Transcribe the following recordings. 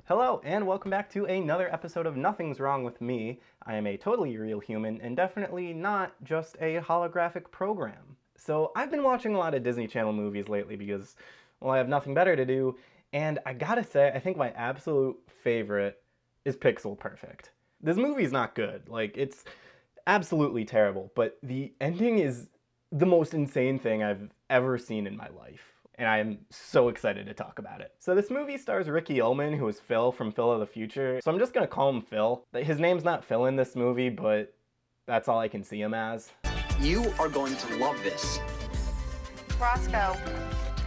Hello, and welcome back to another episode of Nothing's Wrong with Me. I am a totally real human, and definitely not just a holographic program. So I've been watching a lot of Disney Channel movies lately because, well, I have nothing better to do, and I gotta say, I think my absolute favorite is Pixel Perfect. This movie's not good, like, it's absolutely terrible, but the ending is the most insane thing I've ever seen in my life. And I am so excited to talk about it. So this movie stars Ricky Ullman, who is Phil from Phil of the Future. So I'm just gonna call him Phil. His name's not Phil in this movie, but that's all I can see him as. You are going to love this. Roscoe,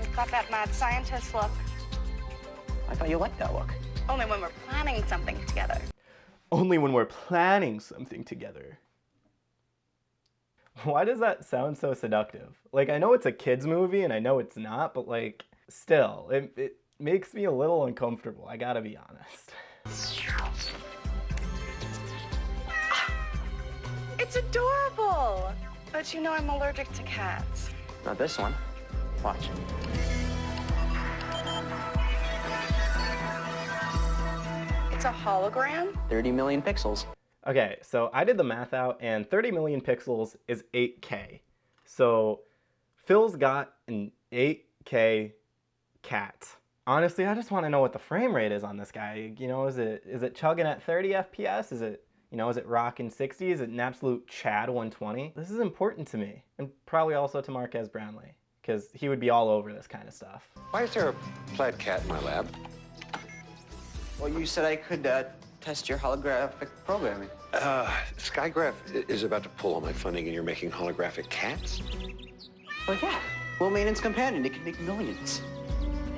you've got that mad scientist look. I thought you liked that look. Only when we're planning something together. Only when we're planning something together. Why does that sound so seductive? Like, I know it's a kid's movie and I know it's not, but like, still, it makes me a little uncomfortable, I gotta be honest. It's adorable! But you know I'm allergic to cats. Not this one. Watch. It's a hologram? 30 million pixels. Okay, so I did the math out, and 30 million pixels is 8K. So Phil's got an 8K cat. Honestly, I just want to know what the frame rate is on this guy. You know, is it chugging at 30 FPS? Is it rocking 60? Is it an absolute Chad 120? This is important to me, and probably also to Marquez Brownlee, because he would be all over this kind of stuff. Why is there a plaid cat in my lab? Well, you said I could test your holographic programming. Skygraph is about to pull all my funding and you're making holographic cats? Well, yeah. Low maintenance companion. It can make millions.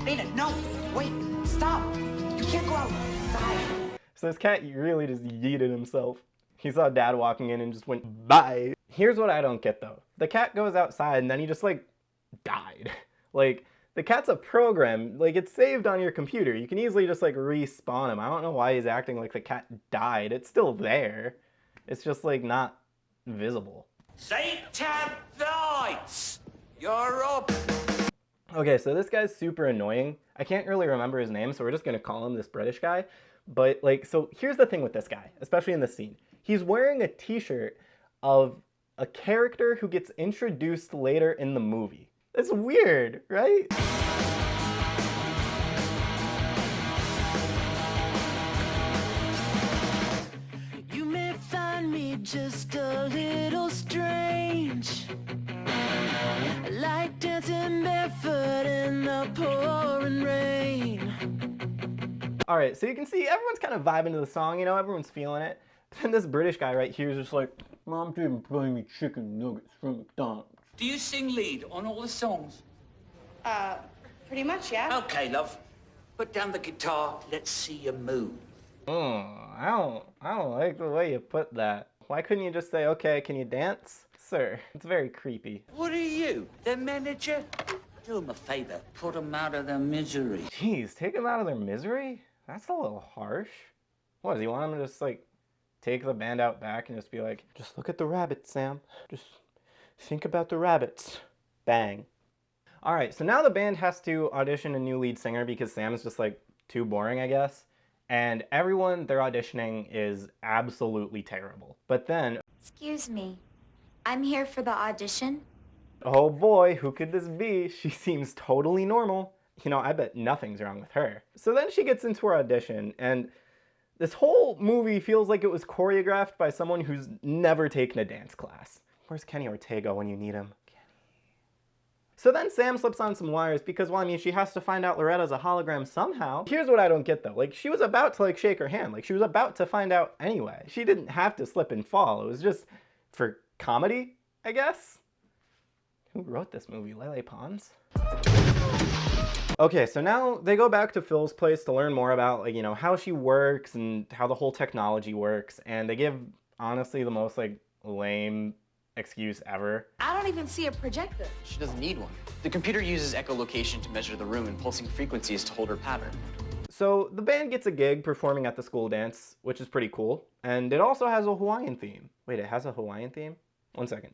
Ada, no! Wait! Stop! You can't go outside! So this cat really just yeeted himself. He saw Dad walking in and just went, bye. Here's what I don't get though. The cat goes outside and then he just like died. Like, the cat's a program, like it's saved on your computer. You can easily just like respawn him. I don't know why he's acting like the cat died. It's still there. It's just like not visible. Satan lights! You're up! Okay, so this guy's super annoying. I can't really remember his name, so we're just gonna call him this British guy. But like, so here's the thing with this guy, especially in this scene. He's wearing a t-shirt of a character who gets introduced later in the movie. It's weird, right? You may find me just a little strange, like dancing barefoot in the pouring rain. All right, so you can see everyone's kind of vibing to the song, you know, everyone's feeling it. But then this British guy right here is just like, Mom didn't bring me chicken nuggets from McDonald's. Do you sing lead on all the songs? Pretty much, yeah. Okay, love. Put down the guitar. Let's see you move. I don't like the way you put that. Why couldn't you just say, okay, can you dance? Sir, it's very creepy. What are you, the manager? Do them a favor. Put them out of their misery. Jeez, take them out of their misery? That's a little harsh. What, does he want them to just like take the band out back and just be like, just look at the rabbits, Sam. Just think about the rabbits. Bang. All right, so now the band has to audition a new lead singer because Sam is just like too boring, I guess. And everyone they're auditioning is absolutely terrible. But then, Excuse me, I'm here for the audition. oh boy, who could this be? She seems totally normal. You know, I bet nothing's wrong with her. So then she gets into her audition, and this whole movie feels like it was choreographed by someone who's never taken a dance class. Where's Kenny Ortega when you need him? So then Sam slips on some wires because, well, I mean, she has to find out Loretta's a hologram somehow. Here's what I don't get though. Like, she was about to like shake her hand. Like, she was about to find out anyway. She didn't have to slip and fall. It was just for comedy, I guess. Who wrote this movie? Lele Pons? Okay, so now they go back to Phil's place to learn more about, like, you know, how she works and how the whole technology works. And they give, honestly, the most like lame excuse ever. I don't even see a projector. She doesn't need one. The computer uses echolocation to measure the room and pulsing frequencies to hold her pattern. So the band gets a gig performing at the school dance, which is pretty cool. And it also has a Hawaiian theme. Wait, it has a Hawaiian theme? One second.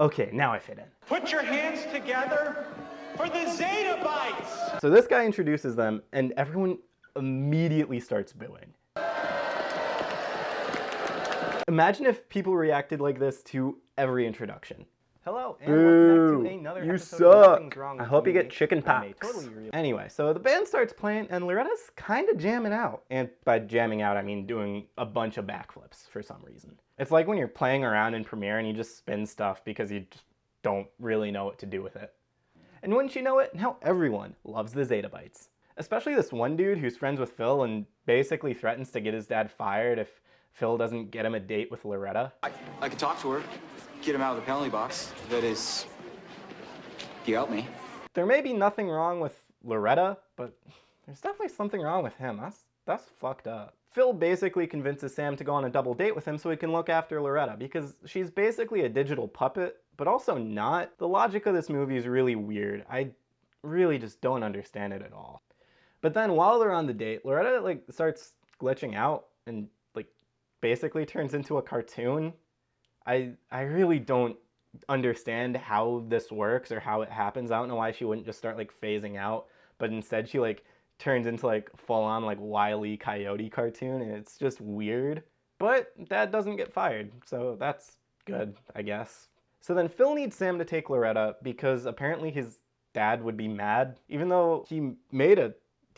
Okay, now I fit in. Put your hands together for the Zeta Bites! So this guy introduces them, and everyone immediately starts booing. Imagine if people reacted like this to every introduction. Hello, and welcome back to another episode of Nothing's Wrong with I hope you Me. get chicken pox. Anyway, so the band starts playing, and Loretta's kind of jamming out. And by jamming out, I mean doing a bunch of backflips for some reason. It's like when you're playing around in Premiere and you just spin stuff because you just don't really know what to do with it. And wouldn't you know it, now everyone loves the Zeta Bites. Especially this one dude who's friends with Phil and basically threatens to get his dad fired if Phil doesn't get him a date with Loretta. I could talk to her, get him out of the penalty box. That is, you help me. There may be nothing wrong with Loretta, but there's definitely something wrong with him. That's fucked up. Phil basically convinces Sam to go on a double date with him so he can look after Loretta, because she's basically a digital puppet, but also not. The logic of this movie is really weird. I really just don't understand it at all. But then while they're on the date, Loretta starts glitching out and basically turns into a cartoon. I really don't understand how this works or how it happens. I don't know why she wouldn't just start phasing out, but instead she turns into full-on Wile E. Coyote cartoon, and it's just weird. But Dad doesn't get fired, so that's good, I guess. So then Phil needs Sam to take Loretta because apparently his dad would be mad, even though he made a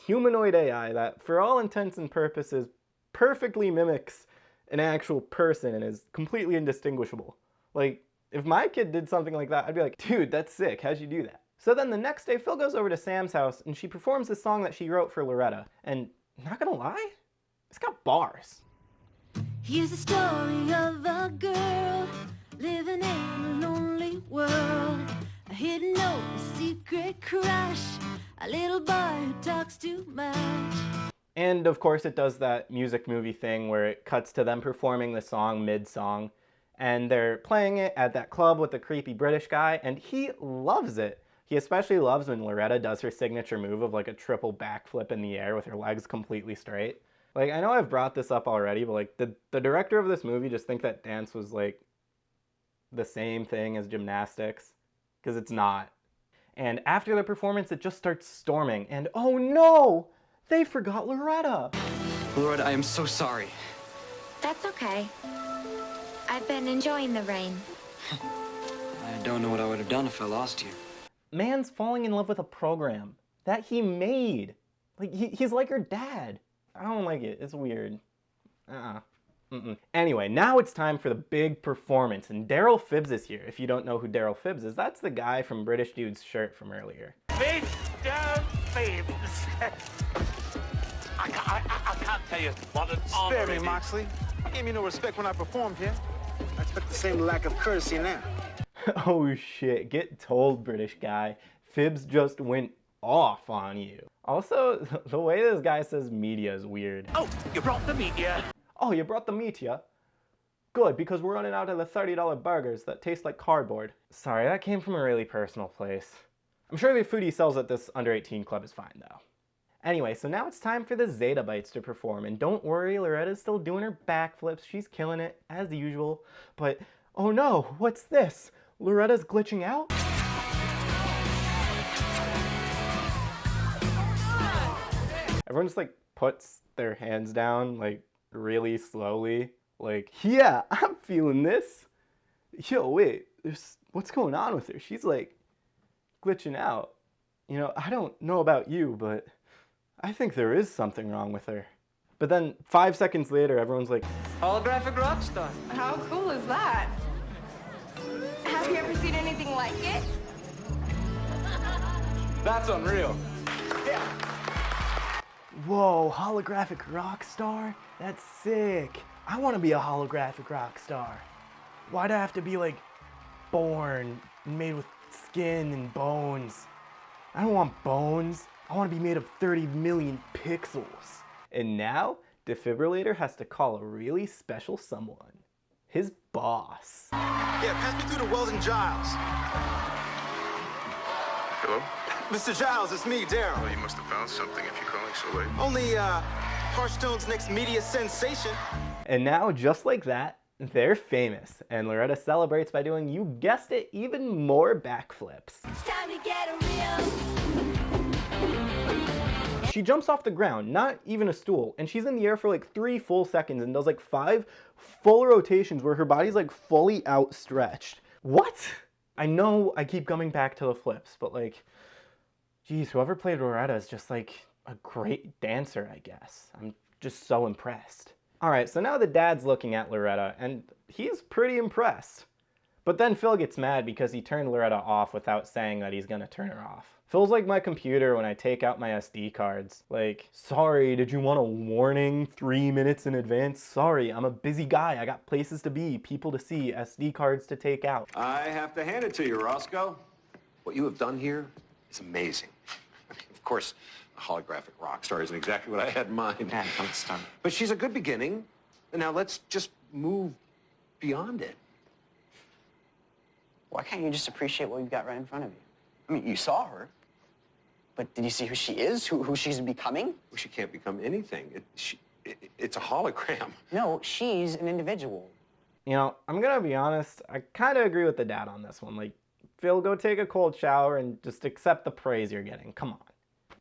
humanoid AI that for all intents and purposes perfectly mimics an actual person and is completely indistinguishable. If my kid did something like that, I'd be like, dude, that's sick, how'd you do that? So then the next day, Phil goes over to Sam's house and she performs the song that she wrote for Loretta. And not gonna lie, it's got bars. Here's the story of a girl living in a lonely world. A hidden note, a secret crush, a little boy who talks too much. And of course it does that music movie thing where it cuts to them performing the song mid-song, and they're playing it at that club with the creepy British guy, and he loves it. He especially loves when Loretta does her signature move of a triple backflip in the air with her legs completely straight. I know I've brought this up already, but did the director of this movie just think that dance was the same thing as gymnastics? Because it's not. And after the performance, it just starts storming, and oh no! They forgot Loretta! Loretta, I am so sorry. That's okay. I've been enjoying the rain. I don't know what I would have done if I lost you. Man's falling in love with a program that he made. He's like her dad. I don't like it. It's weird. Anyway, now it's time for the big performance, and Daryl Phibbs is here. If you don't know who Daryl Phibbs is, that's the guy from British Dude's shirt from earlier. Mr. Phibbs. I can't tell you what an honor Spare me, it is. Moxley. You gave me no respect when I performed here. I expect the same lack of courtesy now. Oh shit, get told, British guy. Phibbs just went off on you. Also, the way this guy says media is weird. Oh, you brought the media. Oh, you brought the media? Good, because we're running out of the $30 burgers that taste like cardboard. Sorry, that came from a really personal place. I'm sure the food he sells at this under 18 club is fine though. Anyway, so now it's time for the Zeta Bites to perform, and don't worry, Loretta's still doing her backflips. She's killing it, as usual. But, oh no, what's this? Loretta's glitching out? Everyone just puts their hands down really slowly. Yeah, I'm feeling this. Yo, wait, what's going on with her? She's glitching out. You know, I don't know about you, but I think there is something wrong with her. But then 5 seconds later, everyone's like, Holographic rock star. How cool is that? Have you ever seen anything like it? That's unreal. whoa, holographic rock star? That's sick. I want to be a holographic rock star. Why'd I have to be born, made with skin and bones? I don't want bones. I want to be made of 30 million pixels. And now, Defibrillator has to call a really special someone. His boss. Yeah, pass me through to Wells and Giles. Hello? Mr. Giles, it's me, Daryl. Well, you must have found something if you're calling so late. Only, Hearthstone's next media sensation. And now, just like that, they're famous. And Loretta celebrates by doing, you guessed it, even more backflips. It's time to get real. She jumps off the ground, not even a stool, and she's in the air for like 3 full seconds and does like 5 full rotations where her body's like fully outstretched. What? I know I keep coming back to the flips, but like, geez, whoever played Loretta is just like a great dancer, I guess. I'm just so impressed. All right, so now the dad's looking at Loretta, and he's pretty impressed. But then Phil gets mad because he turned Loretta off without saying that he's gonna turn her off. Phil's like my computer when I take out my SD cards. Like, sorry, did you want a warning 3 minutes in advance? Sorry, I'm a busy guy. I got places to be, people to see, SD cards to take out. I have to hand it to you, Roscoe. What you have done here is amazing. Of course, a holographic rock star isn't exactly what I had in mind. Dad, don't start. But she's a good beginning. And now let's just move beyond it. Why can't you just appreciate what you've got right in front of you? I mean, you saw her. But did you see who she is? Who she's becoming? Well, she can't become anything. It's a hologram. No, she's an individual. You know, I'm gonna be honest, I kind of agree with the dad on this one. Like, Phil, go take a cold shower and just accept the praise you're getting. Come on.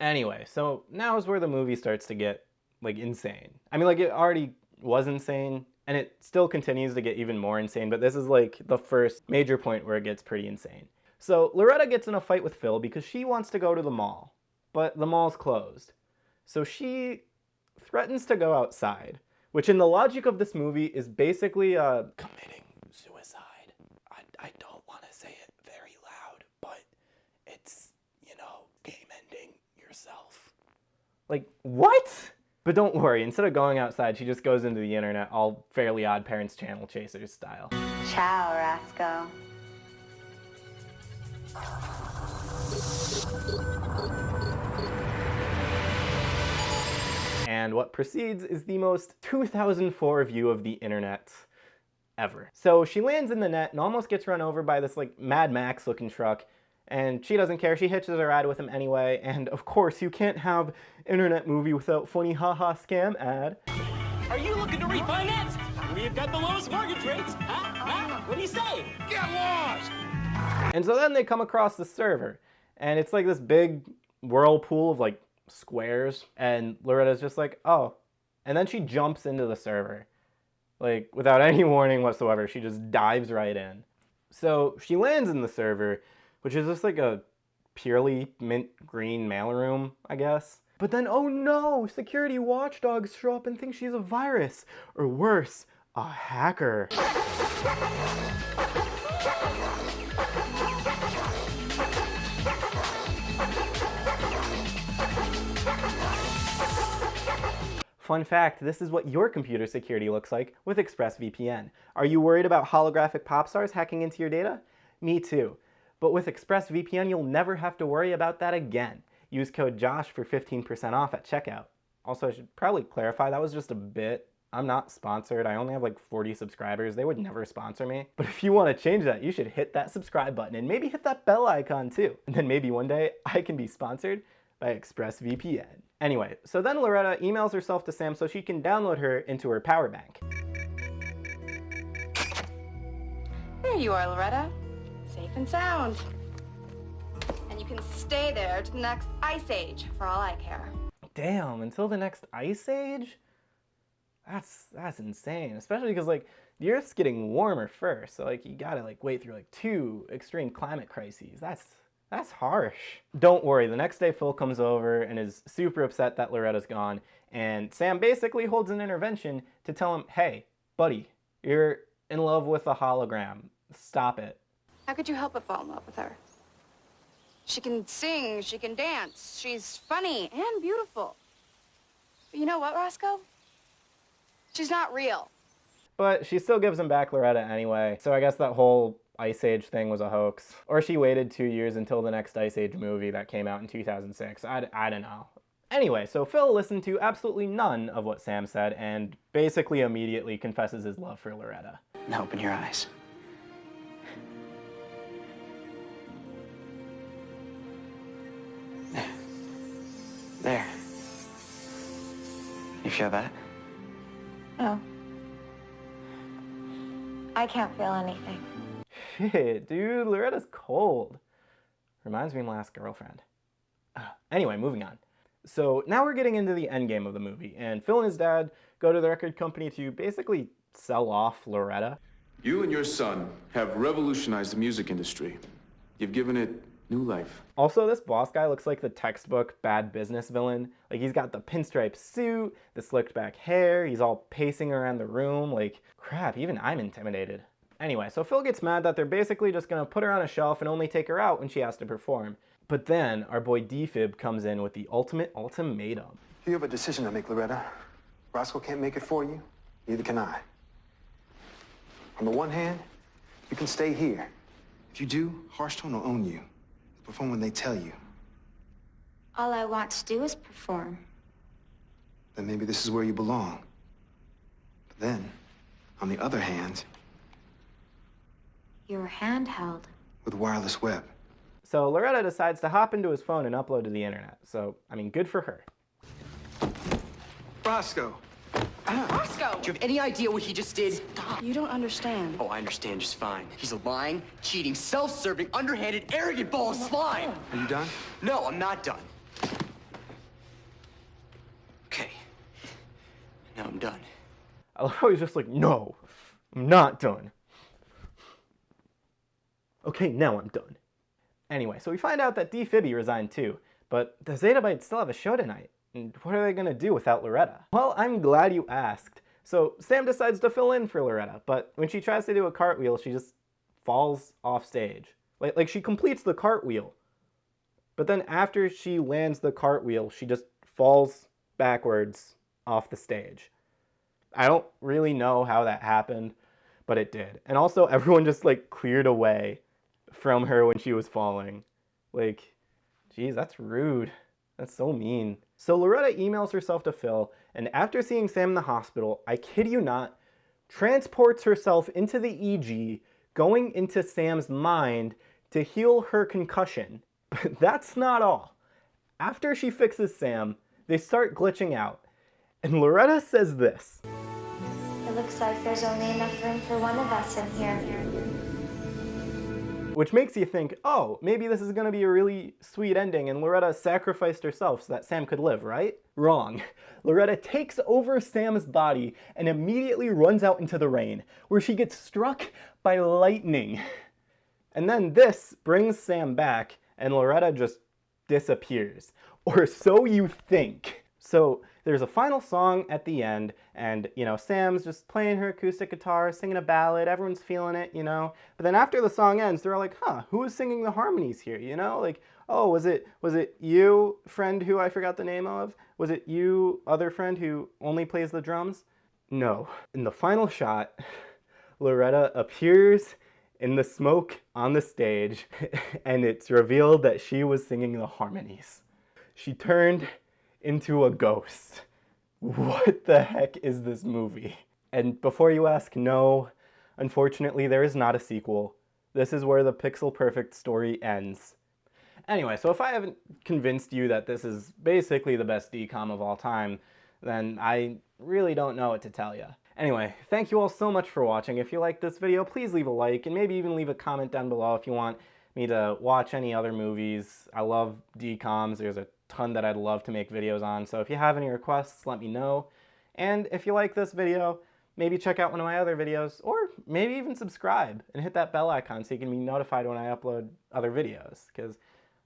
Anyway, so now is where the movie starts to get, like, insane. I mean, like, it already was insane, and it still continues to get even more insane, but this is, like, the first major point where it gets pretty insane. So Loretta gets in a fight with Phil because she wants to go to the mall, but the mall's closed. So she threatens to go outside, which in the logic of this movie is basically committing suicide. I don't want to say it very loud, but it's, you know, game ending yourself. Like, what? But don't worry, instead of going outside, she just goes into the internet, all Fairly Odd Parents channel chasers style. Ciao, Roscoe. And what precedes is the most 2004 view of the internet ever. So she lands in the net and almost gets run over by this like Mad Max looking truck, and she doesn't care. She hitches a ride with him anyway, and of course you can't have internet movie without funny haha scam ad. Are you looking to refinance? We've got the lowest mortgage rates. Huh? What do you say? Get lost! And so then they come across the server, and it's like this big whirlpool of like squares, and Loretta's just like, oh. And then she jumps into the server. Like, without any warning whatsoever, she just dives right in. So she lands in the server, which is just like a purely mint green mailroom, I guess. But then, oh no, security watchdogs show up and think she's a virus, or worse, a hacker. Fun fact, this is what your computer security looks like with ExpressVPN. Are you worried about holographic pop stars hacking into your data? Me too. But with ExpressVPN, you'll never have to worry about that again. Use code JOSH for 15% off at checkout. Also, I should probably clarify, that was just a bit. I'm not sponsored. I only have like 40 subscribers. They would never sponsor me. But if you want to change that, you should hit that subscribe button and maybe hit that bell icon too. And then maybe one day I can be sponsored by ExpressVPN. Anyway, so then Loretta emails herself to Sam so she can download her into her power bank. There you are, Loretta. Safe and sound. And you can stay there to the next ice age, for all I care. Damn, until the next ice age? That's insane, especially because like the Earth's getting warmer first, so like you gotta like wait through like 2 extreme climate crises. That's harsh. Don't worry, the next day Phil comes over and is super upset that Loretta's gone, and Sam basically holds an intervention to tell him, hey, buddy, you're in love with a hologram. Stop it. How could you help but fall in love with her? She can sing, she can dance, she's funny and beautiful. But you know what, Roscoe? She's not real. But she still gives him back Loretta anyway, so I guess that whole Ice Age thing was a hoax. Or she waited 2 years until the next Ice Age movie that came out in 2006. I don't know. Anyway, so Phil listened to absolutely none of what Sam said and basically immediately confesses his love for Loretta. Now open your eyes. There. You feel that? No. I can't feel anything. Shit, dude, Loretta's cold. Reminds me of my last girlfriend. Anyway, moving on. So now we're getting into the end game of the movie, and Phil and his dad go to the record company to basically sell off Loretta. You and your son have revolutionized the music industry. You've given it new life. Also, this boss guy looks like the textbook bad business villain. Like, he's got the pinstripe suit, the slicked back hair, he's all pacing around the room. Like, crap, even I'm intimidated. Anyway, so Phil gets mad that they're basically just gonna put her on a shelf and only take her out when she has to perform. But then our boy D-Fib comes in with the ultimate ultimatum. You have a decision to make, Loretta. Roscoe can't make it for you, neither can I. On the one hand, you can stay here. If you do, Harshstone will own you. Perform when they tell you. All I want to do is perform. Then maybe this is where you belong. But then, on the other hand, You're handheld. with wireless web. So Loretta decides to hop into his phone and upload to the internet. So, I mean, good for her. Roscoe! Roscoe! Do you have any idea what he just did? You don't understand. Oh, I understand just fine. He's a lying, cheating, self-serving, underhanded, arrogant ball of slime. Are you done? No, I'm not done. Okay. Now I'm done. I love how he's just like, no, I'm not done. Okay, now I'm done. Anyway, so we find out that D-Fibby resigned too, but the Zetabytes still have a show tonight. And what are they gonna do without Loretta? Well, I'm glad you asked. So Sam decides to fill in for Loretta, but when she tries to do a cartwheel, she just falls off stage. Like she completes the cartwheel, but then after she lands the cartwheel, she just falls backwards off the stage. I don't really know how that happened, but it did. And also everyone just like cleared away from her when she was falling. Like, geez, that's rude. That's so mean. So Loretta emails herself to Phil, and after seeing Sam in the hospital, I kid you not, transports herself into the EG, going into Sam's mind to heal her concussion. But that's not all. After she fixes Sam, they start glitching out, and Loretta says this. It looks like there's only enough room for one of us in here. Which makes you think, oh, maybe this is going to be a really sweet ending and Loretta sacrificed herself so that Sam could live, right? Wrong. Loretta takes over Sam's body and immediately runs out into the rain, where she gets struck by lightning. And then this brings Sam back and Loretta just disappears. Or so you think. So there's a final song at the end, and, you know, Sam's just playing her acoustic guitar, singing a ballad, everyone's feeling it, you know? But then after the song ends, they're like, huh, who is singing the harmonies here, you know? Like, oh, was it you, friend who I forgot the name of? Was it you, other friend who only plays the drums? No. In the final shot, Loretta appears in the smoke on the stage, and it's revealed that she was singing the harmonies. She turned into a ghost. What the heck is this movie? And before you ask, no, unfortunately there is not a sequel. This is where the pixel perfect story ends. Anyway, so if I haven't convinced you that this is basically the best DCOM of all time, then I really don't know what to tell you. Anyway, thank you all so much for watching. If you liked this video, please leave a like and maybe even leave a comment down below if you want me to watch any other movies. I love DCOMs. There's a ton that I'd love to make videos on, so if you have any requests, let me know. And if you like this video, maybe check out one of my other videos, or maybe even subscribe and hit that bell icon so you can be notified when I upload other videos, because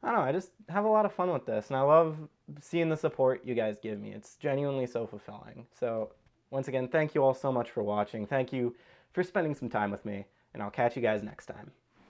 I don't know, I just have a lot of fun with this, and I love seeing the support you guys give me. It's genuinely so fulfilling. So once again, thank you all so much for watching. Thank you for spending some time with me, and I'll catch you guys next time.